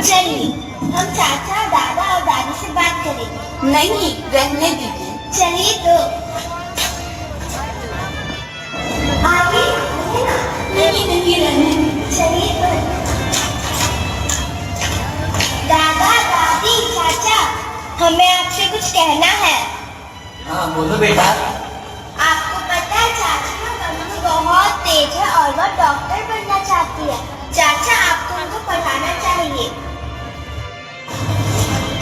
चलिए हम चाचा, दादा और दादी से बात करेंगे। नहीं, रहने दीजिए। चलिए तो आगे है ना? नहीं नहीं, रहने दीजिए। चलिए तो दादा, दादी, चाचा, हमें आपसे कुछ कहना है। हाँ बोलो बेटा। आपको पता है चाचा का बनना बहुत तेज है और वह डॉक्टर बनना चाहती है। चाचा आपको उनको पढ़ाना चाहिए।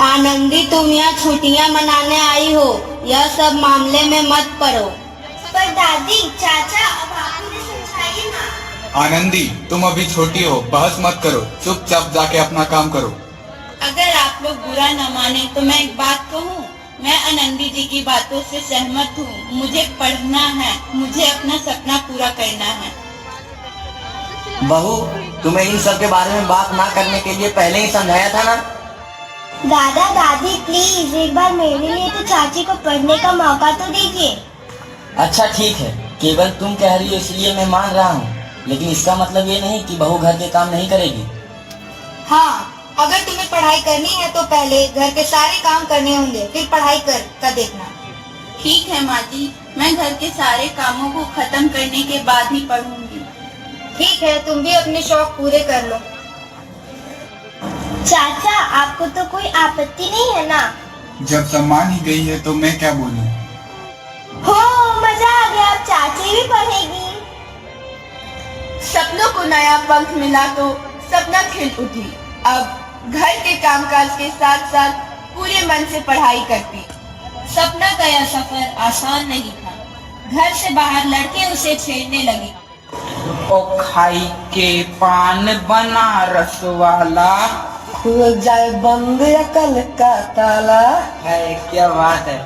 आनंदी, तुम यहाँ छुट्टियाँ मनाने आई हो, यह सब मामले में मत पड़ो। पर दादी, चाचा, अब आप मुझे समझाइए ना। आनंदी, तुम अभी छोटी हो, बहस मत करो, चुपचाप जाके अपना काम करो। अगर आप लोग बुरा न माने तो मैं एक बात कहूँ। मैं आनंदी जी की बातों से सहमत हूँ। मुझे पढ़ना है, मुझे अपना सपना पूरा करना है। बहू, तुम्हें इन सब के बारे में बात ना करने के लिए पहले ही समझाया था ना। दादा, दादी, प्लीज एक बार मेरे लिए तो चाची को पढ़ने का मौका तो दीजिए। अच्छा ठीक है, केवल तुम कह रही हो इसलिए मैं मान रहा हूँ, लेकिन इसका मतलब ये नहीं कि बहू घर के काम नहीं करेगी। हाँ, अगर तुम्हें पढ़ाई करनी है तो पहले घर के सारे काम करने होंगे, फिर पढ़ाई कर देखना। ठीक है माँ जी, मैं घर के सारे कामों को खत्म करने के बाद ही पढ़ूंगी। ठीक है, तुम भी अपने शौक पूरे कर लो। चाचा, आपको तो कोई आपत्ति नहीं है ना? जब सम्मान ही गई है तो मैं क्या बोलूं? हो, मजा आ गया, अब चाची भी पढ़ेगी। सपनों को नया पंख मिला तो सपना खिल उठी। अब घर के कामकाज के साथ साथ पूरे मन से पढ़ाई करती। सपना का यह सफर आसान नहीं था। घर से बाहर लड़के उसे छेड़ने लगे। ओ खाई के पान बनारस वाला, खुल जाए बंद अकल का ताला। है क्या बात है।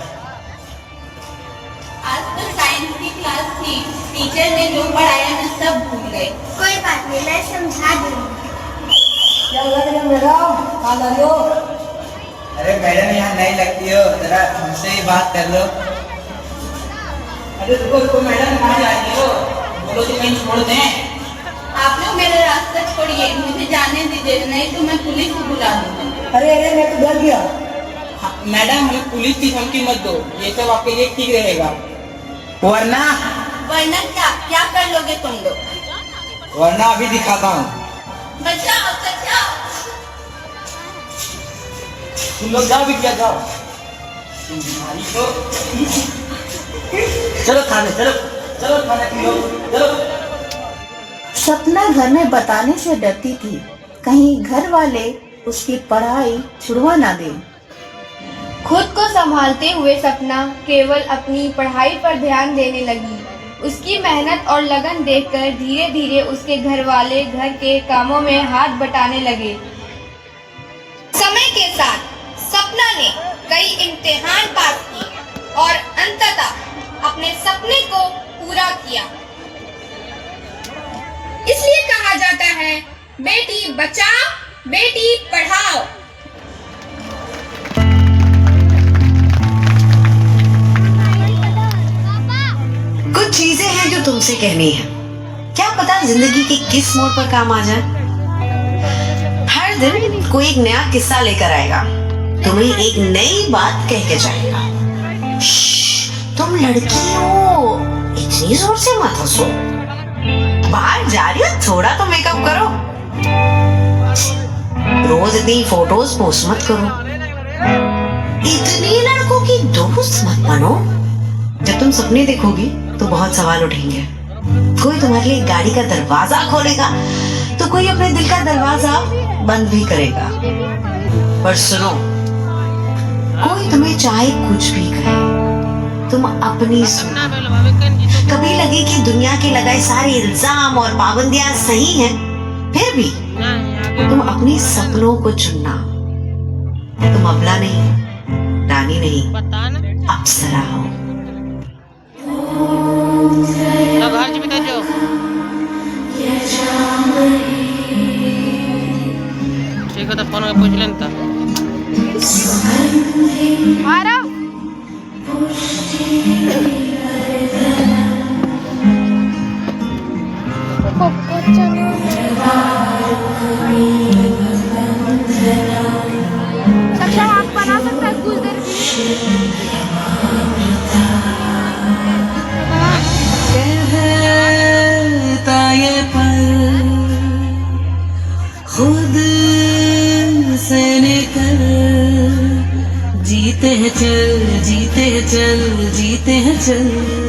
आज तो साइंस की क्लास थी, टीचर ने जो पढ़ाया मैं सब भूल गए। कोई बात नहीं, मैं समझा दूंगी। क्या लग रहा है मैडम? अरे मैडम यहाँ नहीं लगती हो, जरा हमसे ही बात कर लो। अरे रुको मैडम, कहाँ जा रही हो? बोलो तो कहीं छोड़ दें। आप लोग मेरा रास्ता छोड़िए, मुझे जाने दीजिए, नहीं तो मैं पुलिस को बुला दूंगी। अरे मैं तो डर गया। मैडम, हमें पुलिस की धमकी मत दो, ये सब आपके लिए ठीक रहेगा। वरना क्या कर लोगे तुम लोग? वरना अभी दिखाता हूँ। बचाओ बचाओ। तुम लोग जाओ बिटिया, जाओ। तुम्हारी तो चलो थाने, चलो थाने तुम लोग, चलो। सपना घर में बताने से डरती थी, कहीं घर वाले उसकी पढ़ाई छुड़वा ना दे। खुद को संभालते हुए सपना केवल अपनी पढ़ाई पर ध्यान देने लगी। उसकी मेहनत और लगन देखकर धीरे धीरे उसके घर वाले घर के कामों में हाथ बटाने लगे। समय के साथ सपना ने कई इम्तिहान पास किए और अंततः अपने सपने को पूरा किया। इसलिए कहा जाता है, बेटी बचाओ, बेटी पढ़ाओ। कुछ चीजें हैं जो तुमसे कहनी है, क्या पता जिंदगी के किस मोड़ पर काम आ जाए। हर दिन कोई एक नया किस्सा लेकर आएगा, तुम्हें एक नई बात कह के जाएगा। तुम लड़की हो, इतनी जोर से मत हंसो, बाहर जा रही हो, थोड़ा तो मेकअप करो। रोज इतनी फोटोज पोस्ट मत करो, इतनी लड़कों की दोस्त मत बनो। जब तुम सपने देखोगी तो बहुत सवाल उठेंगे। कोई तुम्हारे लिए गाड़ी का दरवाजा खोलेगा तो कोई अपने दिल का दरवाजा बंद भी करेगा। पर सुनो, कोई तुम्हें चाहे कुछ भी कहे, तुम अपनी सुनो। कभी लगे कि दुनिया के लगाए सारे इल्जाम और पाबंदियां सही हैं, फिर भी तुम अपने सपनों को चुनना। तुम अबला नहीं, रानी नहीं, अप्सरा हो। ठीक है, तो फोन में पूछ लेना। जीते हैं चल जीते हैं चल जीते हैं चल